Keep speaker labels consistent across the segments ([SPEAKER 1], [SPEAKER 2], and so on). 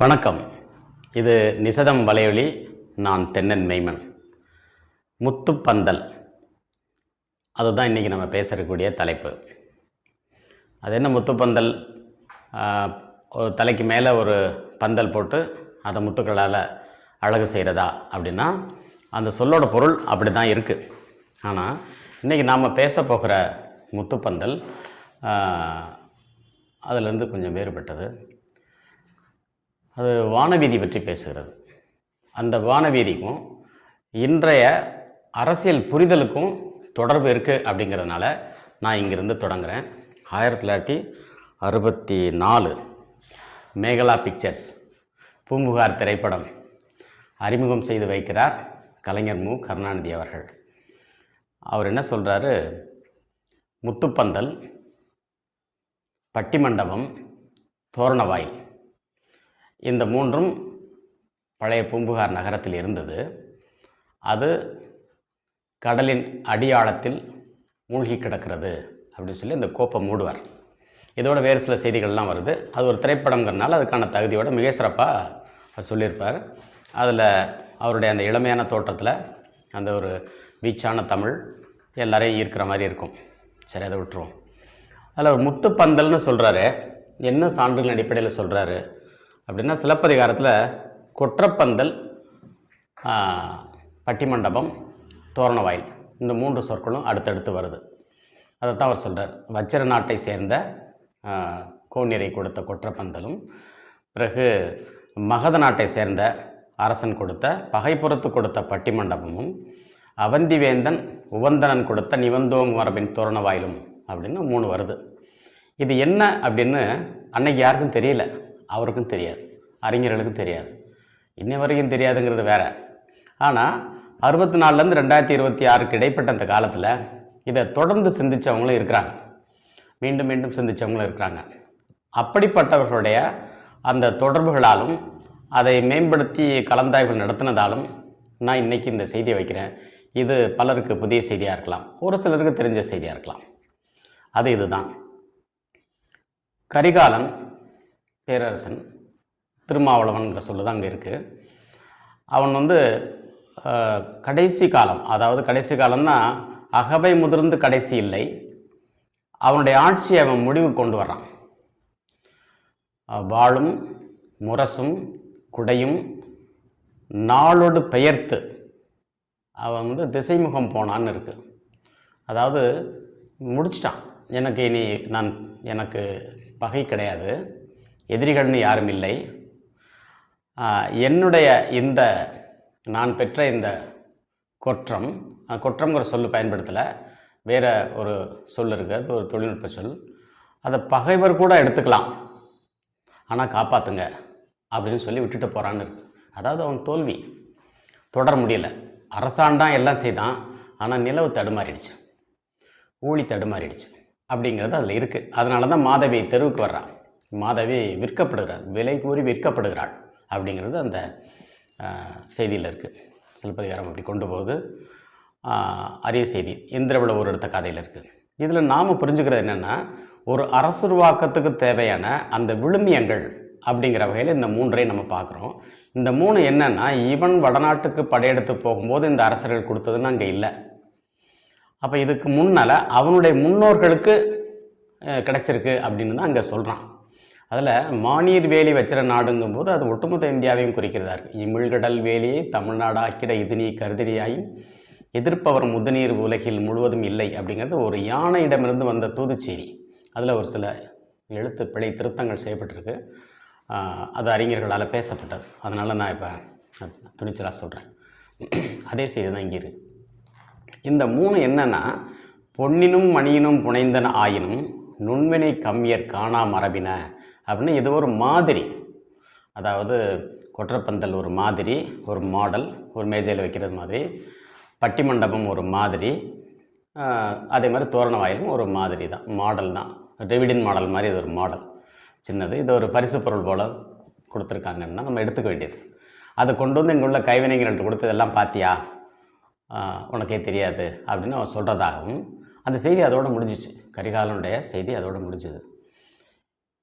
[SPEAKER 1] வணக்கம். இது நிசதம் வலையொலி. நான் தென்னன் மெய்மன். முத்துப்பந்தல், அதுதான் இன்றைக்கி நம்ம பேசக்கூடிய தலைப்பு. அது என்ன முத்துப்பந்தல்? ஒரு தலைக்கு மேலே ஒரு பந்தல் போட்டு அதை முத்துக்களால் அழகு செய்கிறதா அப்படின்னா அந்த சொல்லோட பொருள் அப்படி தான் இருக்குது. ஆனால் இன்றைக்கி நாம் பேச போகிற முத்துப்பந்தல் அதிலேருந்து கொஞ்சம் வேறுபட்டது. அது வானவீதி பற்றி பேசுகிறது. அந்த வானவீதிக்கும் இன்றைய அரசியல் புரிதலுக்கும் தொடர்பு இருக்குது. அப்படிங்கிறதுனால நான் இங்கிருந்து தொடங்குகிறேன். 1964 மேகலா பிக்சர்ஸ் பூம்புகார் திரைப்படம் அறிமுகம் செய்து வைக்கிறார் கலைஞர் மு. கருணாநிதி அவர்கள். அவர் என்ன சொல்கிறாரு? முத்துப்பந்தல், பட்டிமண்டபம், தோரணவாயில், இந்த மூன்றும் பழைய பூம்புகார் நகரத்தில் இருந்தது. அது கடலின் அடியாழத்தில் மூழ்கி கிடக்கிறது அப்படின்னு சொல்லி இந்த கோப்பை மூடுவார். இதோட வேறு சில செய்திகள்லாம் வருது. அது ஒரு திரைப்படங்கிறனால அதுக்கான தகுதியோடு மிக சிறப்பாக அவர் சொல்லியிருப்பார். அதில் அவருடைய அந்த இளமையான தோற்றத்தில் அந்த ஒரு வீச்சான தமிழ் எல்லாரையும் ஈர்க்கிற மாதிரி இருக்கும். சரி, அதை விட்டுருவோம். அதில் ஒரு முத்துப்பந்தல்னு சொல்கிறாரு. என்ன சான்றுகளின் அடிப்படையில் சொல்கிறாரு அப்படின்னா, சிலப்பதிகாரத்தில் கொற்றப்பந்தல், பட்டிமண்டபம், தோரணவாயில், இந்த மூன்று சொற்களும் அடுத்தடுத்து வருது. அதைத்தான் அவர் சொல்கிறார். வச்சிர நாட்டை சேர்ந்த கோநீரை கொடுத்த கொற்றப்பந்தலும், பிறகு மகத நாட்டை சேர்ந்த அரசன் கொடுத்த பகைப்புறத்து கொடுத்த பட்டிமண்டபமும், அவந்திவேந்தன் உவந்தனன் கொடுத்த நிவந்தோங் மரபின் தோரணவாயிலும் அப்படின்னு 3 வருது. இது என்ன அப்படின்னு அன்னைக்கு யாருக்கும் தெரியல, அவருக்கும் தெரியாது, அறிஞர்களுக்கும் தெரியாது, இன்னை வரைக்கும் தெரியாதுங்கிறது வேற. ஆனால் 64லேருந்து 2026க்கு இடைப்பட்ட அந்த காலத்தில் இதை தொடர்ந்து சிந்தித்தவங்களும் இருக்கிறாங்க, மீண்டும் மீண்டும் சிந்தித்தவங்களும் இருக்கிறாங்க. அப்படிப்பட்டவர்களுடைய அந்த தொடர்புகளாலும் அதை மேம்படுத்தி கலந்தாய்வுகள் நடத்தினதாலும் நான் இன்றைக்கி இந்த செய்தியை வைக்கிறேன். இது பலருக்கு புதிய செய்தியாக இருக்கலாம், ஒரு சிலருக்கு தெரிஞ்ச செய்தியாக இருக்கலாம். அது இதுதான். கரிகாலன் பேரரசன், திருமாவளவன்கிற சொல்லு தான் அங்கே இருக்குது. அவன் கடைசி காலம், அதாவது கடைசி காலம்னா அகவை முதிர்ந்து கடைசி இல்லை, அவனுடைய ஆட்சியை அவன் முடிவு கொண்டு வர்றான். வாளும் முரசும் குடையும் நாளோடு பெயர்த்து அவன் திசைமுகம் போனான்னு இருக்கு. அதாவது முடிச்சிட்டான். எனக்கு பகை கிடையாது, எதிரிகள்னு யாரும் இல்லை, என்னுடைய நான் பெற்ற இந்த கொற்றம்ங்கிற சொல்லு பயன்படுத்தலை, வேறு ஒரு சொல் இருக்குது, அது ஒரு தொழில்நுட்ப சொல். அதை பகைவர் கூட எடுத்துக்கலாம், ஆனால் காப்பாற்றுங்க அப்படின்னு சொல்லி விட்டுட்டு போகிறான்னு இருக்கு. அதாவது அவன் தோல்வி, தொடர முடியலை. அரசாண்டான், எல்லாம் செய்தான், ஆனால் நிலவு தடுமாறிடுச்சு, ஊழி தடுமாறிடுச்சு அப்படிங்கிறது அதில் இருக்குது. அதனால தான் மாதவி தெருவுக்கு வர்றான். மாதவி விற்கப்படுகிறாள், விலை கூறி விற்கப்படுகிறாள் அப்படிங்கிறது அந்த செய்தியில் இருக்குது. சிலப்பதிகாரம் அப்படி கொண்டு போகுது. அரிய செய்தி. இந்திரவிழ ஒரு எடுத்த கதையில் இருக்குது. இதில் நாம் புரிஞ்சுக்கிறது என்னென்னா, ஒரு அரசுருவாக்கத்துக்கு தேவையான அந்த விழுமியங்கள் அப்படிங்கிற வகையில் இந்த 3ஐ நம்ம பார்க்குறோம். இந்த 3 என்னென்னா, இவன் வடநாட்டுக்கு படையெடுத்து போகும்போது இந்த அரசர்கள் கொடுத்ததுன்னு அங்கே இல்லை. அப்போ இதுக்கு முன்னால் அவனுடைய முன்னோர்களுக்கு கிடச்சிருக்கு அப்படின்னு தான் அங்கே சொல்கிறான். அதில் மானீர் வேலி வச்சிர நாடுங்கும்போது அது ஒட்டுமொத்த இந்தியாவையும் குறிக்கிறதா இருக்குது. இமிழ்கடல் வேலியை தமிழ்நாடு ஆக்கிட இது நீ கருதிரியாயும் எதிர்ப்பவர் முதுநீர் உலகில் முழுவதும் இல்லை அப்படிங்கிறது ஒரு யானையிடமிருந்து வந்த தூதுச்செய்தி. அதில் ஒரு சில எழுத்து பிழை திருத்தங்கள் செய்யப்பட்டிருக்கு. அது அறிஞர்களால் பேசப்பட்டது. அதனால் நான் இப்போ துணிச்சலாக சொல்கிறேன். அதே செய்தி தான் இங்கே இருக்குது. இந்த 3 என்னென்னா, பொன்னினும் மணியினும் புனைந்தன ஆயினும் நுண்வினை கம்மியர் காணா மரபின அப்படின்னு இது ஒரு மாதிரி. அதாவது கொற்றப்பந்தல் ஒரு மாதிரி, ஒரு மாடல், ஒரு மேஜையில் வைக்கிறது மாதிரி, பட்டிமண்டபம் ஒரு மாதிரி, அதே மாதிரி தோரணவாயிலும் ஒரு மாதிரி தான், மாடல் தான். ரெவிடின் மாடல் மாதிரி இது ஒரு மாடல், சின்னது. இது ஒரு பரிசு பொருள் போல் கொடுத்துருக்காங்கன்னா நம்ம எடுத்துக்க வேண்டியது. அதை கொண்டு இங்கே உள்ள கைவினைஞர்கள்ட்ட கொடுத்து இதெல்லாம் பார்த்தியா, உனக்கே தெரியாது அப்படின்னு அவன் சொல்கிறதாகவும் அந்த செய்தி அதோடு முடிஞ்சிச்சு. கரிகாலனுடைய செய்தி அதோடு முடிஞ்சுது.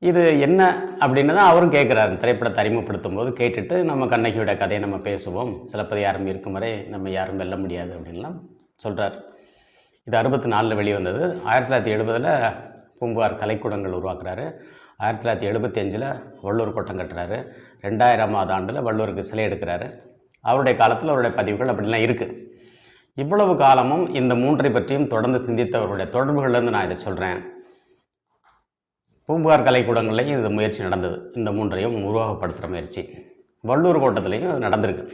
[SPEAKER 1] இது என்ன அப்படின்னு தான் அவரும் கேட்குறாரு. திரைப்படத்தை அறிமுகப்படுத்தும் போது கேட்டுட்டு, நம்ம கண்ணகியோட கதையை நம்ம பேசுவோம், சிலப்பதிகாரம் இருக்கும் வரை நம்ம யாரும் வெல்ல முடியாது அப்படின்லாம் சொல்கிறார். இது 64 வெளிவந்தது. 1970 பூம்புகார் கலைக்கூடங்கள் உருவாக்குறாரு. 1975 வள்ளுவர் கோட்டம் கட்டுறாரு. 2000ஆவது ஆண்டில் வள்ளுவருக்கு சிலை எடுக்கிறாரு. அவருடைய காலத்தில் அவருடைய பதிவுகள் அப்படிலாம் இருக்குது. இவ்வளவு காலமும் இந்த மூன்றை பற்றியும் தொடர்ந்து சிந்தித்தவருடைய தொடர்புகள்லேருந்து நான் இதை சொல்கிறேன். பூம்புகார் கலைக்கூடங்கள்லையும் இந்த முயற்சி நடந்தது. இந்த மூன்றையும் உருவகப்படுத்துகிற முயற்சி வள்ளூர் கோட்டத்துலேயும் அது நடந்திருக்கு.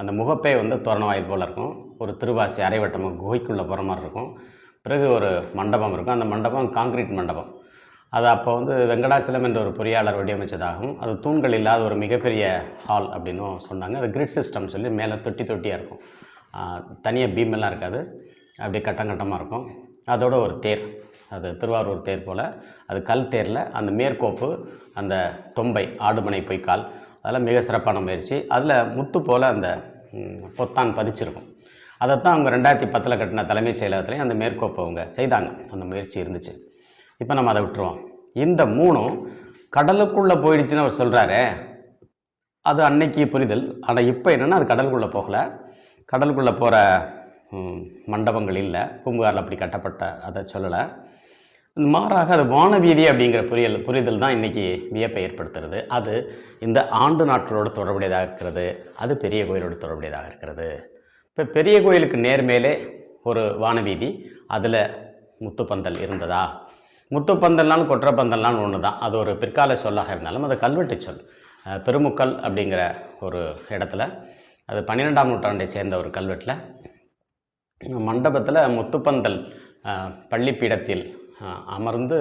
[SPEAKER 1] அந்த முகப்பே தோரண வாயில் போல் இருக்கும். ஒரு திருவாசி அரைவட்டமாக குகைக்குள்ளே போகிற மாதிரி இருக்கும். பிறகு ஒரு மண்டபம் இருக்கும். அந்த மண்டபம் காங்கிரீட் மண்டபம். அது அப்போ வெங்கடாச்சலம் என்ற ஒரு பொறியாளர் வடிவமைச்சதாகவும், அது தூண்கள் இல்லாத ஒரு மிகப்பெரிய ஹால் அப்படின்னும் சொன்னாங்க. அது கிரிட் சிஸ்டம் சொல்லி மேலே தொட்டியாக இருக்கும். தனியாக பீமெல்லாம் இருக்காது, அப்படியே கட்டமாக இருக்கும். அதோட ஒரு தேர், அது திருவாரூர் தேர் போல், அது கல் தேரில் அந்த மேற்கோப்பு, அந்த தொம்பை, ஆடுமனை பொய்க்கால், அதெல்லாம் மிக சிறப்பான முயற்சி. அதில் முத்து போல் அந்த பொத்தான் பதிச்சிருக்கும். அதைத்தான் அவங்க 2010 கட்டின தலைமைச் செயலகத்துலேயும் அந்த மேற்கோப்பை அவங்க செய்தாங்க. அந்த முயற்சி இருந்துச்சு. இப்போ நம்ம அதை விட்டுருவோம். இந்த மூணும் கடலுக்குள்ளே போயிடுச்சுன்னு அவர் சொல்கிறாரு. அது அன்னைக்கு புரிதல். ஆனால் இப்போ என்னென்னா அது கடலுக்குள்ளே போகலை. கடலுக்குள்ளே போகிற மண்டபங்கள் இல்லை. பூம்புகாரில் அப்படி கட்டப்பட்ட அதை சொல்லலை. மாறாக அது வானவீதி அப்படிங்கிற புரிதல் தான் இன்றைக்கி வியப்பை ஏற்படுத்துறது. அது இந்த ஆண்டு நாட்களோடு தொடர்புடையதாக இருக்கிறது. அது பெரிய கோயிலோடு தொடர்புடையதாக இருக்கிறது. இப்போ பெரிய கோயிலுக்கு நேர்மேலே ஒரு வானவீதி, அதில் முத்துப்பந்தல் இருந்ததா? முத்துப்பந்தல்னாலும் கொற்றப்பந்தல்னாலும் ஒன்று தான். அது ஒரு பிற்கால சொல்லாக இருந்தாலும் அது கல்வெட்டு சொல். பெருமுக்கல் அப்படிங்கிற ஒரு இடத்துல, அது 12ஆம் நூற்றாண்டை சேர்ந்த ஒரு கல்வெட்டில் மண்டபத்தில் முத்துப்பந்தல் பள்ளிப்பீடத்தில் அமர்ந்து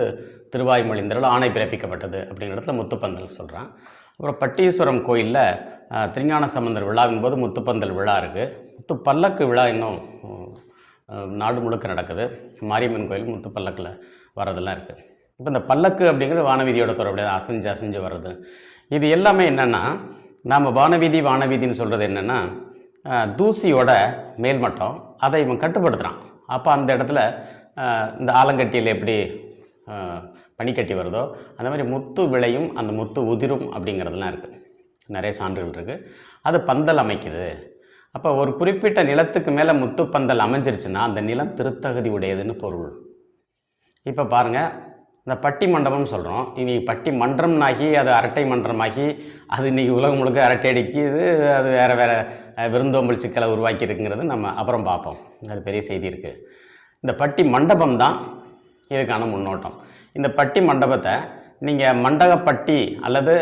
[SPEAKER 1] திருவாய்மொழிந்தருள் ஆணை பிறப்பிக்கப்பட்டது அப்படிங்கிற இடத்துல முத்துப்பந்தல் சொல்கிறான். அப்புறம் பட்டீஸ்வரம் கோயிலில் திருஞான சம்பந்தர் விழாவின் போது முத்துப்பந்தல் விழா இருக்குது. முத்து பல்லக்கு விழா இன்னும் நாடு முழுக்க நடக்குது. மாரியம்மன் கோயில் முத்து பல்லக்கில் வர்றதெல்லாம் இருக்குது. இப்போ இந்த பல்லக்கு அப்படிங்கிறது வானவீதியோட தொடர்புடைய அசைஞ்சு வர்றது. இது எல்லாமே என்னென்னா, நாம் வானவீதின்னு சொல்கிறது என்னென்னா, தூசியோட மேல்மட்டம், அதை இவன் கட்டுப்படுத்துகிறான். அப்போ அந்த இடத்துல இந்த ஆலங்கட்டியில் எப்படி பனிக்கட்டி வருதோ அந்த மாதிரி முத்து விளையும், அந்த முத்து உதிரும் அப்படிங்கிறதுலாம் இருக்குது. நிறைய சான்றுகள் இருக்குது. அது பந்தல் அமைக்குது. அப்போ ஒரு குறிப்பிட்ட நிலத்துக்கு மேலே முத்து பந்தல் அமைஞ்சிருச்சுன்னா அந்த நிலம் திருத்தகுதி உடையதுன்னு பொருள். இப்போ பாருங்கள், இந்த பட்டி மண்டபம்னு சொல்கிறோம். இன்றைக்கி பட்டி மன்றம்னாகி அது அரட்டை மன்றமாகி அது இன்றைக்கி உலகம் முழுக்க அரட்டை அடிக்குது. அது வேறு விருந்தோம்பல் சிக்கலை உருவாக்கியிருக்குங்கிறது நம்ம அப்புறம் பார்ப்போம். அது பெரிய செய்தி இருக்குது. இந்த பட்டி மண்டபம் தான் இதுக்கான முன்னோட்டம். இந்த பட்டி மண்டபத்தை நீங்கள் மண்டகப்பட்டி அல்லது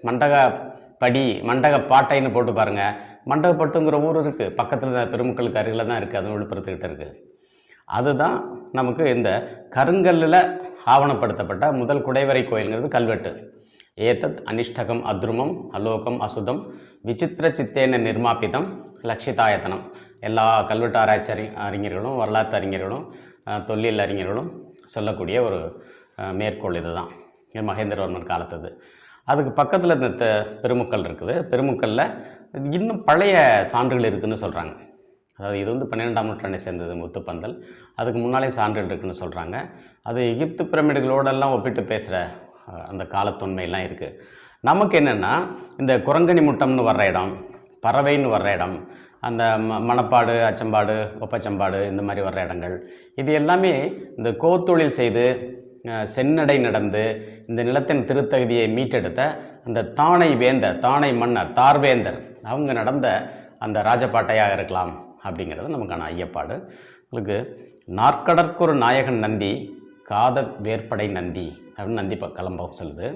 [SPEAKER 1] மண்டகப்படி, மண்டகப்பாட்டைன்னு போட்டு பாருங்கள். மண்டகப்பட்டுங்கிற ஊர் இருக்குது, பக்கத்தில் பெருமக்களுக்கு அருகில் தான் இருக்குது. அது விழுப்புரத்துக்கிட்ட இருக்குது. அதுதான் நமக்கு இந்த கருங்கல்லில் ஆவணப்படுத்தப்பட்ட முதல் குடைவரை கோயில்ங்கிறது கல்வெட்டு. ஏதத் அனிஷ்டகம் அத்ருமம் அலோகம் அசுதம் விசித்திர சித்தேன நிர்மாபிதம் லக்ஷிதாயத்தனம். எல்லா கல்வெட்டு ஆராய்ச்சி அறிஞர்களும், வரலாற்று அறிஞர்களும், தொல்லியல் அறிஞர்களும் சொல்லக்கூடிய ஒரு மேற்கோள் இது தான். இது மகேந்திரவர்மன் காலத்தது. அதுக்கு பக்கத்தில் இந்த பெருமுக்கல் இருக்குது. பெருமுக்கல்ல இன்னும் பழைய சான்றுகள் இருக்குதுன்னு சொல்கிறாங்க. அதாவது இது 12ஆம் நூற்றாண்டை சேர்ந்தது முத்துப்பந்தல். அதுக்கு முன்னாலே சான்றுகள் இருக்குதுன்னு சொல்கிறாங்க. அது எகிப்து பிரமிடுகளோடெல்லாம் ஒப்பிட்டு பேசுகிற அந்த காலத்தொன்மையெல்லாம் இருக்குது. நமக்கு என்னென்னா, இந்த குரங்கணி முட்டம்னு வர்ற இடம், பறவைன்னு வர்ற இடம், அந்த மணப்பாடு, அச்சம்பாடு, ஒப்பச்சம்பாடு, இந்த மாதிரி வர்ற இடங்கள், இது எல்லாமே இந்த கோத்தொழில் செய்து செந்நடை நடந்து இந்த நிலத்தின் திருத்தகுதியை மீட்டெடுத்த அந்த தானை வேந்தர், தானை மன்னர், தார்வேந்தர் அவங்க நடந்த அந்த ராஜபாட்டையாக இருக்கலாம் அப்படிங்கிறது நமக்கான ஐயப்பாடு. உங்களுக்கு நாற்கடற்கொரு நாயகன் நந்தி, காத வேற்படை நந்தி அப்படின்னு நந்தி கலம்பம் சொல்லுது.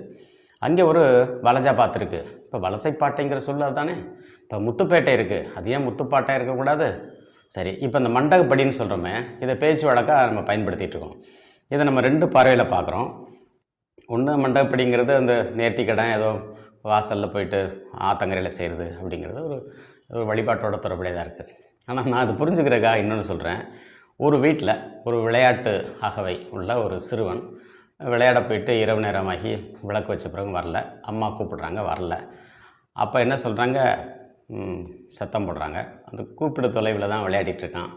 [SPEAKER 1] அங்கே ஒரு வலஜாபாத் இருக்குது. இப்போ வலசைப்பாட்டைங்கிற சொல்ல தானே. இப்போ முத்துப்பேட்டை இருக்குது. அது ஏன் முத்துப்பாட்டை இருக்கக்கூடாது? சரி, இப்போ இந்த மண்டகப்படின்னு சொல்கிறோமே, இதை பேச்சு வழக்காக நம்ம பயன்படுத்திகிட்ருக்கோம். இதை நம்ம 2 பார்வையில் பார்க்குறோம். ஒன்று, மண்டகப்படிங்கிறது அந்த நேர்த்திக்கடை ஏதோ வாசலில் போயிட்டு ஆத்தங்கரையில் செய்கிறது அப்படிங்கிறது ஒரு வழிபாட்டோட தொடர்புடையதாக இருக்குது. ஆனால் நான் அது புரிஞ்சுக்கிறதுக்காக இன்னொன்று சொல்கிறேன். ஒரு வீட்டில் ஒரு விளையாட்டு அகவை உள்ள ஒரு சிறுவன் விளையாட போயிட்டு இரவு நேரமாகி விளக்கு வச்ச பிறகு வரல. அம்மா கூப்பிடுறாங்க, வரல. அப்போ என்ன சொல்கிறாங்க, சத்தம் போடுறாங்க. அந்த கூப்பிடு தொலைவில் தான் விளையாடிட்டுருக்கான்.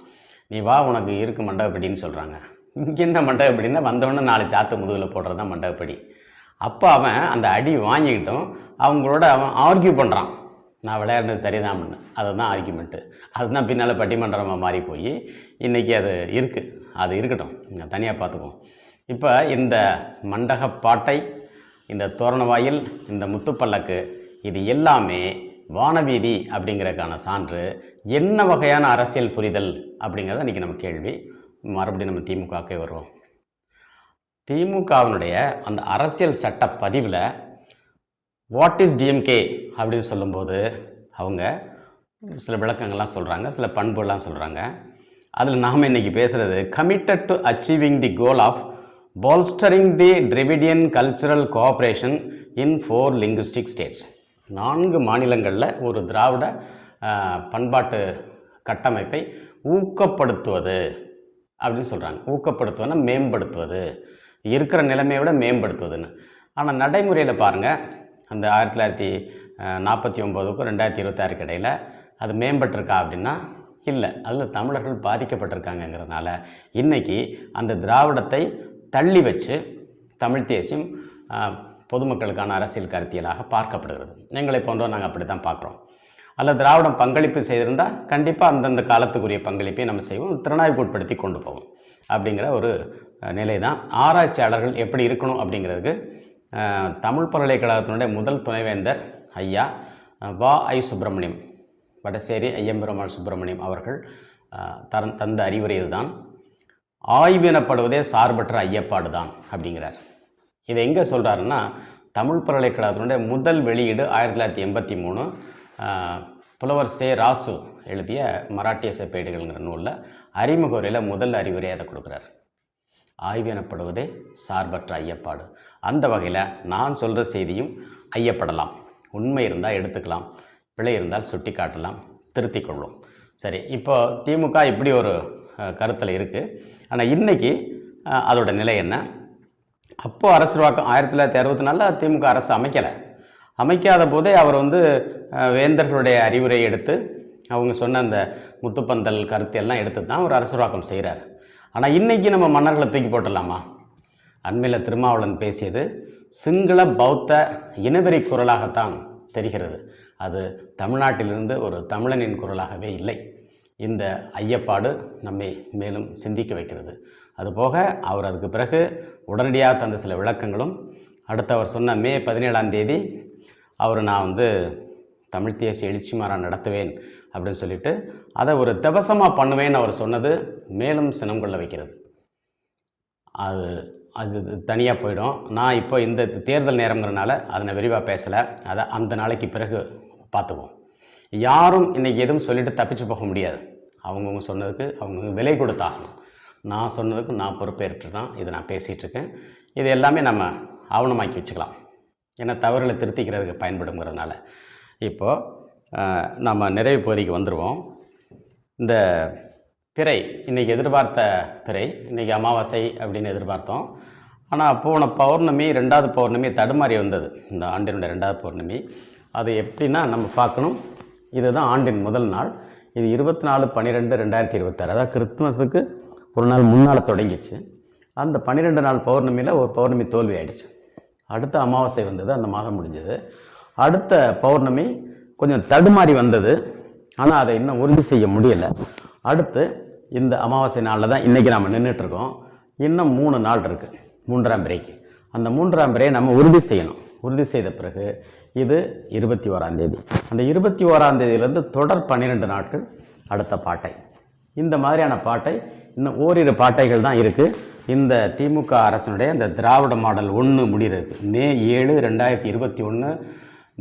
[SPEAKER 1] நீ வா, உனக்கு இருக்குது மண்டகப்படின்னு சொல்கிறாங்க. இங்கே என்ன மண்டகப்படின்னா, வந்தவொடனே 4 சாத்து முதுகில் போடுறது தான் மண்டகப்படி. அப்போ அவன் அந்த அடி வாங்கிக்கிட்டும் அவங்களோட அவன் ஆர்கியூ பண்ணுறான், நான் விளையாடுறது சரிதான்னு. அதுதான் ஆர்கியூமெண்ட்டு. அதுதான் பின்னால் பட்டிமன்றமாக மாறி போய் இன்றைக்கி அது இருக்குது. அது இருக்கட்டும், நீங்கள் தனியாக பார்த்துக்குவோம். இப்போ இந்த மண்டகப்பாட்டை, இந்த தோரணவாயில், இந்த முத்துப்பல்லக்கு, இது எல்லாமே வானவீதி அப்படிங்கிறதுக்கான சான்று. என்ன வகையான அரசியல் புரிதல் அப்படிங்கிறத இன்றைக்கி நம்ம கேள்வி. மறுபடியும் நம்ம திமுகவுக்கே வருவோம். திமுகவினுடைய அந்த அரசியல் சட்ட பதிவில் வாட் இஸ் டிஎம்கே அப்படின்னு சொல்லும்போது அவங்க சில விளக்கங்கள்லாம் சொல்கிறாங்க, சில பண்புகள்லாம் சொல்கிறாங்க. அதில் நாம் இன்றைக்கி பேசுகிறது committed to achieving the goal of bolstering the Dravidian cultural cooperation in 4 linguistic states. 4 மாநிலங்களில் ஒரு திராவிட பண்பாட்டு கட்டமைப்பை ஊக்கப்படுத்துவது அப்படின்னு சொல்கிறாங்க. ஊக்கப்படுத்துவதுன்னா மேம்படுத்துவது, இருக்கிற நிலைமையை விட மேம்படுத்துவதுன்னு. ஆனால் நடைமுறையில் பாருங்கள், அந்த 1949க்கும் 2026 இடையில் அது மேம்பட்டிருக்கா அப்படின்னா இல்லை. அதில் தமிழர்கள் பாதிக்கப்பட்டிருக்காங்கங்கிறதுனால இன்றைக்கி அந்த திராவிடத்தை தள்ளி வச்சு தமிழ் தேசியம் பொதுமக்களுக்கான அரசியல் கருத்தியலாக பார்க்கப்படுகிறது. எங்களை போன்றோம் நாங்கள் அப்படி தான் பார்க்குறோம். அதில் திராவிடம் பங்களிப்பு செய்திருந்தால் கண்டிப்பாக அந்தந்த காலத்துக்குரிய பங்களிப்பை நம்ம செய்வோம், திறனாய்வு உட்படுத்தி கொண்டு போவோம் அப்படிங்கிற ஒரு நிலை தான். ஆராய்ச்சியாளர்கள் எப்படி இருக்கணும் அப்படிங்கிறதுக்கு தமிழ் பல்கலைக்கழகத்தினுடைய முதல் துணைவேந்தர் ஐயா வ.ஐ. சுப்பிரமணியம், வடசேரி ஐயம்பெருமாள் சுப்பிரமணியம் அவர்கள் தந்த அறிவுரை இதுதான். ஆய்வினப்படுவதே சார்பற்ற ஐயப்பாடு தான் அப்படிங்கிறார். இதை எங்கே சொல்கிறாருன்னா, தமிழ் பல்கலைக்கழகத்தினுடைய முதல் வெளியீடு 1983 புலவர் சே. ராசு எழுதிய மராட்டிய செப்பேடுகள்ங்கிற நூலில் அறிமுக உரையில் முதல் அறிவுரையை அதை கொடுக்குறார். ஆய்வு எனப்படுவதே சார்பற்ற ஐயப்பாடு. அந்த வகையில் நான் சொல்கிற செய்தியும் ஐயப்படலாம். உண்மை இருந்தால் எடுத்துக்கலாம், பிழை இருந்தால் சுட்டி காட்டலாம், திருத்திக் கொள்ளும். சரி, இப்போ திமுக இப்படி ஒரு கருத்தில் இருக்குது. ஆனால் இன்றைக்கி அதோட நிலை என்ன? அப்போது அரசுவாக்கம் 1964 திமுக அரசு அமைக்காத போதே அவர் வேந்தர்களுடைய அறிவுரை எடுத்து அவங்க சொன்ன அந்த முத்துப்பந்தல் கருத்தையெல்லாம் எடுத்து தான் ஒரு அரசுவாக்கம் செய்கிறார். ஆனால் இன்றைக்கி நம்ம மன்னர்களை தூக்கி போட்டுடலாமா? அண்மையில் திருமாவளவன் பேசியது சிங்கள பௌத்த இனவெறி குரலாகத்தான் தெரிகிறது. அது தமிழ்நாட்டிலிருந்து ஒரு தமிழனின் குரலாகவே இல்லை. இந்த ஐயப்பாடு நம்மை மேலும் சிந்திக்க வைக்கிறது. அதுபோக அவர் அதுக்கு பிறகு உடனடியாக தந்த சில விளக்கங்களும், அடுத்து அவர் சொன்ன மே 17 அவர் நான் தமிழ் தேசிய எழுச்சி மாநாடு நடத்துவேன் அப்படின்னு சொல்லிட்டு அதை ஒரு திவசமாக பண்ணுவேன்னு அவர் சொன்னது மேலும் சினம் கொள்ள வைக்கிறது. அது தனியாக போயிடும். நான் இப்போ இந்த தேர்தல் நேரங்கிறனால அதை விரிவாக பேசலை. அதை அந்த நாளைக்கு பிறகு பார்த்துக்குவோம். யாரும் இன்றைக்கி எதுவும் சொல்லிவிட்டு தப்பிச்சு போக முடியாது. அவங்கவுங்க சொன்னதுக்கு அவங்க விலை கொடுத்தாகணும். நான் சொன்னதுக்கு நான் பொறுப்பேற்று தான் இதை நான் பேசிகிட்ருக்கேன். இது எல்லாமே நம்ம ஆவணமாக்கி வச்சுக்கலாம், ஏன்னா தவறுகளை திருத்திக்கிறதுக்கு பயன்படுங்கிறதுனால. இப்போது நம்ம நிறைவு பகுதிக்கு வந்துடுவோம். இந்த பிறை, இன்றைக்கி எதிர்பார்த்த பிறை, இன்றைக்கி அமாவாசை அப்படின்னு எதிர்பார்த்தோம். ஆனால் போன பௌர்ணமி, 2வது பௌர்ணமி தடுமாறி வந்தது. இந்த ஆண்டினுடைய 2வது பௌர்ணமி அது எப்படின்னா நம்ம பார்க்கணும். இதுதான் ஆண்டின் முதல் நாள். இது 24/12/2026, அதாவது கிறிஸ்துமஸுக்கு ஒரு நாள் முன்னால் தொடங்கிச்சு. அந்த 12 நாள் பௌர்ணமியில் ஒரு பௌர்ணமி தோல்வி ஆயிடுச்சு. அடுத்த அமாவாசை வந்தது, அந்த மாதம் முடிஞ்சது. அடுத்த பௌர்ணமி கொஞ்சம் தடுமாறி வந்தது, ஆனால் அதை இன்னும் உறுதி செய்ய முடியலை. அடுத்து இந்த அமாவாசை நாளில் தான் இன்றைக்கி நம்ம நின்றுட்டுருக்கோம். இன்னும் 3 நாள் இருக்குது 3ஆம் பிறைக்கு. அந்த 3ஆம் பிறையை நம்ம உறுதி செய்யணும். உறுதி செய்த பிறகு இது 21ஆம் தேதி. அந்த 21ஆம் தேதியிலேருந்து தொடர் 12 நாட்கள் அடுத்த பாட்டை. இந்த மாதிரியான பாட்டை இன்னும் ஓரிரு பாட்டைகள் தான் இருக்குது. இந்த திமுக அரசினுடைய இந்த திராவிட மாடல் 1 முடிகிறது. மே 7, 2021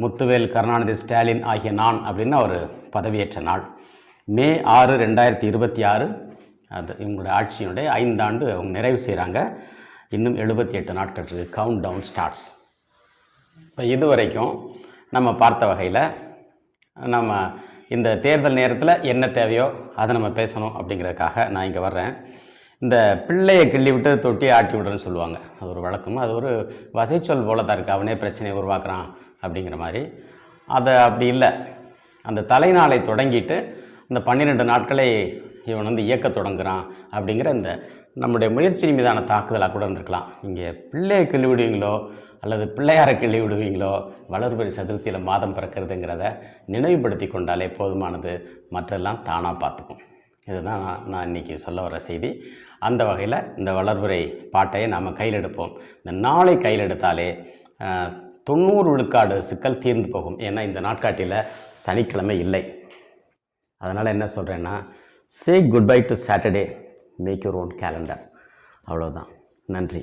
[SPEAKER 1] முத்துவேல், கருணாநிதி, ஸ்டாலின் ஆகிய நான் அப்படின்னு அவர் பதவியேற்ற நாள். மே 6, 2026 அது இவங்களுடைய ஆட்சியினுடைய 5 ஆண்டு அவங்க நிறைவு செய்கிறாங்க. இன்னும் 78 நாட்கள் இருக்குது. Countdown starts. இப்போ இதுவரைக்கும் நம்ம பார்த்த வகையில் நம்ம இந்த தேர்தல் நேரத்தில் என்ன தேவையோ அதை நம்ம பேசணும் அப்படிங்கிறதுக்காக நான் இங்கே வர்றேன். இந்த பிள்ளையை கிள்ளி விட்டு தொட்டி ஆட்டி விடுறேன்னு சொல்லுவாங்க. அது ஒரு வழக்கமாக, அது ஒரு வசைச்சொல் போல தான் இருக்குது. அவனே பிரச்சனையை உருவாக்குறான் அப்படிங்கிற மாதிரி. அதை அப்படி இல்லை. அந்த தலைநாளை தொடங்கிட்டு இந்த 12 நாட்களை இவன் வந்து இயக்க தொடங்குறான் அப்படிங்கிற இந்த நம்முடைய முயற்சியின் மீதான தாக்குதலாக கூட இருந்திருக்கலாம். இங்கே பிள்ளையை கிள்ளி விடுவீங்களோ அல்லது பிள்ளையாரை கிள்ளி விடுவீங்களோ வளர்பிறை சதுர்த்தியில் மாதம் பிறக்கிறதுங்கிறத நினைவுபடுத்தி கொண்டாலே போதுமானது, மற்றெல்லாம் தானாக பார்த்துக்கும். இதுதான் நான் இன்றைக்கி சொல்ல வர செய்தி. அந்த வகையில் இந்த வளர்பிறை பாட்டையை நாம் கையில் எடுப்போம். இந்த நாளை கையில் எடுத்தாலே 90 விழுக்காடு சிக்கல் தீர்ந்து போகும். ஏன்னா இந்த நாட்காட்டியில் சனிக்கிழமை இல்லை. அதனால் என்ன சொல்கிறேன்னா, say goodbye to Saturday, make your own calendar. அவ்வளோதான். நன்றி.